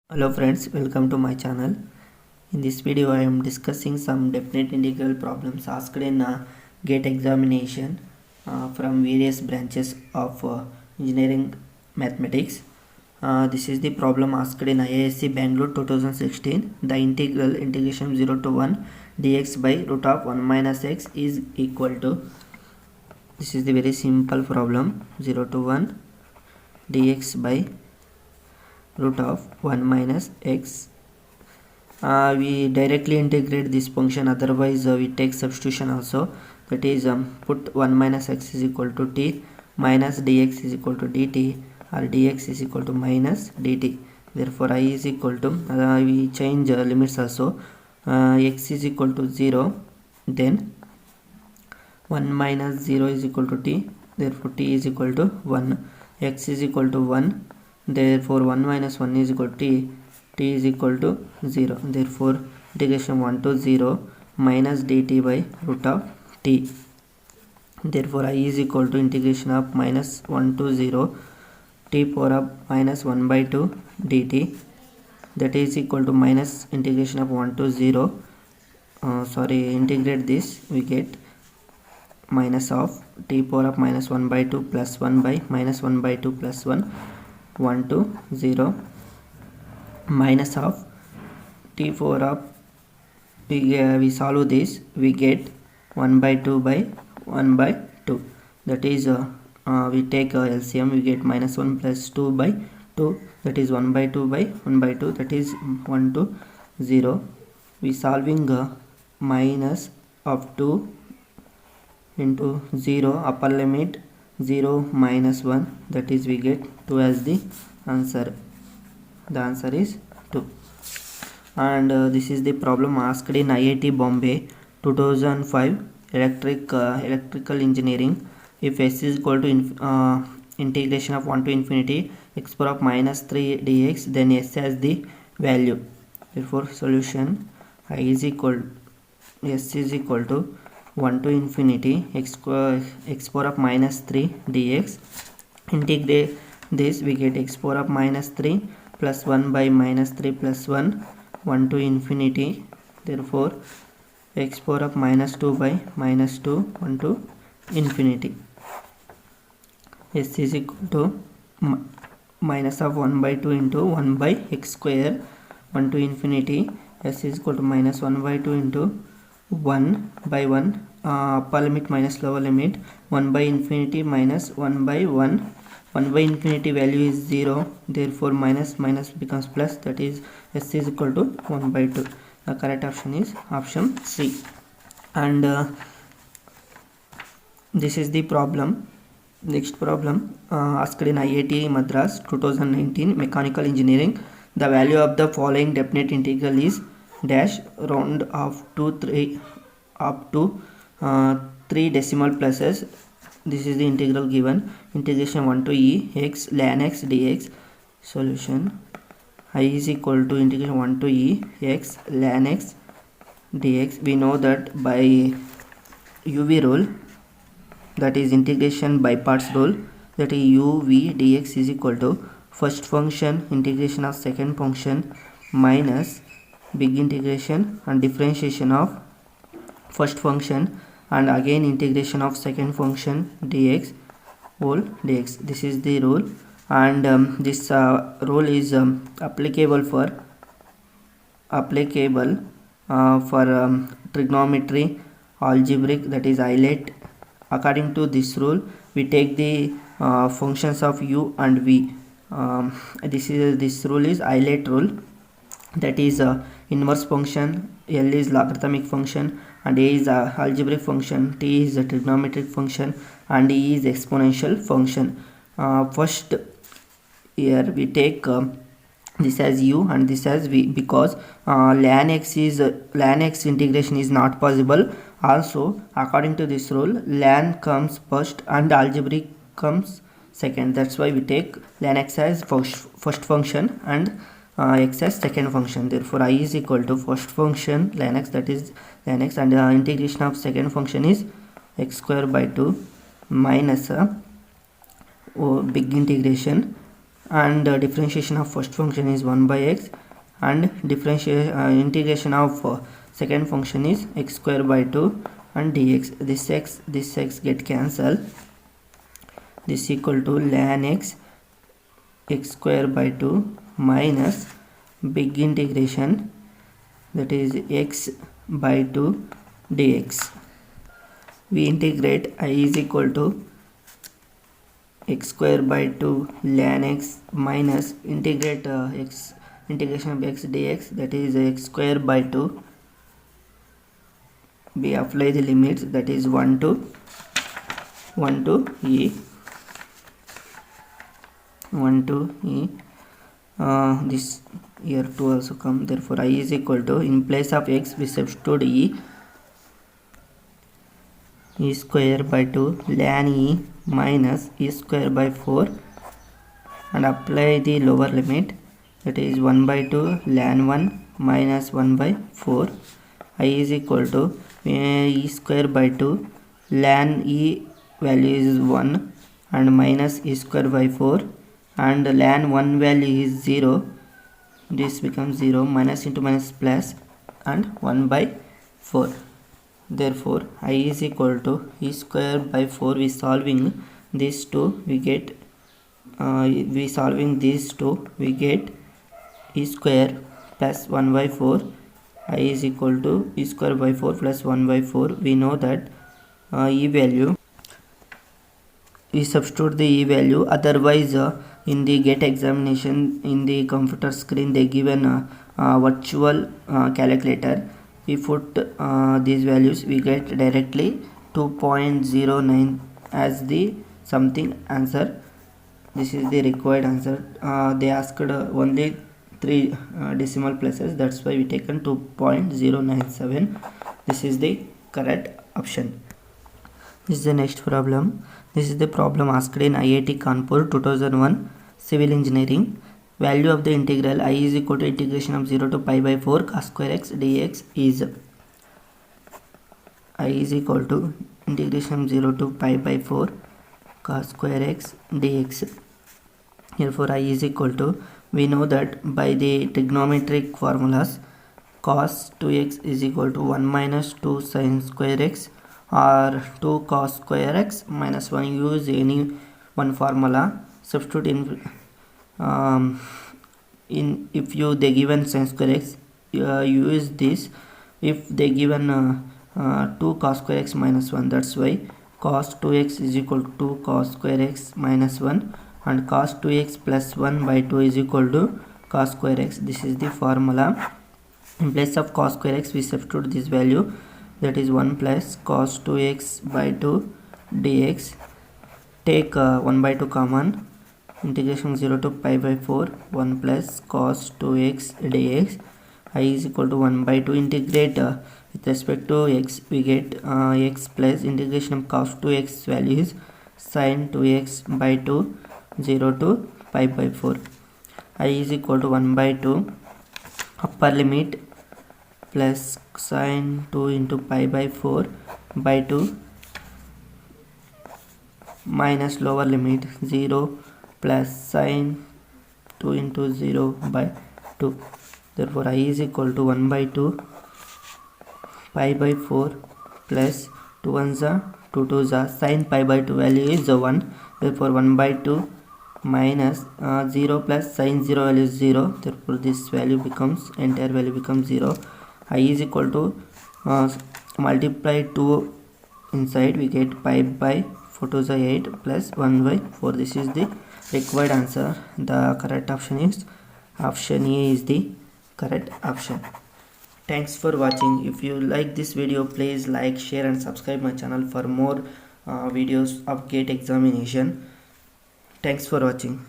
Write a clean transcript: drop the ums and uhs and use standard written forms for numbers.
Hello friends, welcome to my channel. In this video I am discussing some definite integral problems asked in a GATE examination from various branches of engineering mathematics. This is the problem asked in IISc Bangalore 2016. The integration 0 to 1 dx by root of 1 minus x is equal to, this is the very simple problem, 0 to 1 dx by root of 1 minus x. We directly integrate this function, otherwise we take substitution also, that is put 1 minus x is equal to t minus dx is equal to dt, or dx is equal to minus dt. Therefore I is equal to, we change limits also, x is equal to 0, then 1 minus 0 is equal to t, therefore t is equal to 1, x is equal to 1, therefore 1 minus 1 is equal to t is equal to 0, therefore integration 1 to 0 minus dt by root of t. Therefore I is equal to integration of minus 1 to 0 t power of minus 1 by 2 dt, that is equal to minus integration of 1 to 0, integrate this, we get minus of t power of minus 1 by 2 plus 1 by minus 1 by 2 plus 1 1 to 0 minus of t power of, we solve this, we get 1 by 2 by 1 by 2, that is we take LCM, we get minus 1 plus 2 by 2, that is 1 by 2 by 1 by 2, that is 1 to 0. We solving minus of 2 into 0, upper limit 0 minus 1, that is we get 2 as the answer. The answer is 2. And this is the problem asked in IIT Bombay 2005 electrical engineering. If s is equal to integration of 1 to infinity x power of minus 3 dx, then s has the value. Therefore solution, I is equal, s is equal to 1 to infinity x power of minus 3 dx. Integrate this, we get x power of minus 3 plus 1 by minus 3 plus 1 1 to infinity, therefore x power of minus 2 by minus 2 1 to infinity. S is equal to minus of 1 by 2 into 1 by x square 1 to infinity, s is equal to minus 1 by 2 into 1 by 1, upper limit minus lower limit, 1 by infinity minus 1 by 1, 1 by infinity value is 0, therefore minus minus becomes plus, that is s is equal to 1 by 2. The correct option is option C. And this is the problem. Next problem asked in IIT Madras 2019 mechanical engineering. The value of the following definite integral is dash round of 3 up to 3 decimal places. This is the integral given, integration 1 to e x ln x dx. Solution, I is equal to integration 1 to e x ln x dx. We know that by UV rule, that is integration by parts rule, that is uv dx is equal to first function integration of second function minus big integration and differentiation of first function and again integration of second function dx whole dx. This is the rule, and this rule is applicable for trigonometry, algebraic, that is ILET. According to this rule, we take the functions of u and v. This rule is ILET rule, that is inverse function, L is logarithmic function, and A is a algebraic function, T is a trigonometric function, and E is exponential function. First here we take this as u and this as v, because ln x integration is not possible. Also according to this rule, ln comes first and algebraic comes second, that's why we take ln x as first function and x as second function. Therefore I is equal to first function ln x, that is ln x, and integration of second function is x square by 2 minus big integration and differentiation of first function is 1 by x, and integration of second function is x square by 2 and dx. This x get cancelled. This equal to ln x square by 2 minus big integration, that is x by 2 dx. We integrate I is equal to x square by 2 ln x minus integrate integration of x dx, that is x square by 2. We apply the limits, that is 1 to e, 1 to e. This here 2 also come, therefore I is equal to, in place of x we substitute e square by 2 ln e minus e square by 4 and apply the lower limit, that is 1 by 2 ln 1 minus 1 by 4. I is equal to e square by 2 ln e value is 1 and minus e square by 4 and ln 1 value is 0. This becomes 0, minus into minus plus and 1 by 4. Therefore I is equal to e square by 4. We solving these two, we get we solving these two, we get e square plus 1 by 4. I is equal to e square by 4 plus 1 by 4. We know that e value, we substitute the e value. Otherwise in the GATE examination, in the computer screen they given a virtual calculator. We put these values, we get directly 2.09 as the something answer. This is the required answer. They asked only 3 decimal places, that's why we taken 2.097. This is the correct option. This is the next problem. This is the problem asked in IIT Kanpur 2001 Civil Engineering. Value of the integral I is equal to integration of 0 to pi by 4 cos square x dx is, I is equal to integration of 0 to pi by 4 cos square x dx. Therefore I is equal to, we know that by the trigonometric formulas, cos 2x is equal to 1 minus 2 sin square x or 2 cos square x minus 1. Use any one formula, substitute in if you they given sin square x, use this. If they given 2 cos square x minus 1, that's why cos 2x is equal to 2 cos square x minus 1 and cos 2x plus 1 by 2 is equal to cos square x. This is the formula. In place of cos square x we substitute this value, that is 1 plus cos 2x by 2 dx. Take 1 by 2 common, integration 0 to pi by 4, 1 plus cos 2x dx. I is equal to 1 by 2. Integrate with respect to x, we get x plus integration of cos 2x value is sin 2x by 2, 0 to pi by 4. I is equal to 1 by 2 upper limit plus sin 2 into pi by 4 by 2 minus lower limit 0 plus sin 2 into 0 by 2. Therefore I is equal to 1 by 2 pi by 4 plus 2 1s are 2 2s are, sin pi by 2 value is 1. Therefore 1 by 2 minus 0 plus sin 0 value is 0. Therefore this value becomes, entire value becomes 0. I is equal to multiply 2 inside, we get pi by 4 2s are 8 plus 1 by 4. This is the required answer. The correct option is option A is the correct option. Thanks for watching. If you like this video, please like, share and subscribe my channel for more videos of GATE examination. Thanks for watching.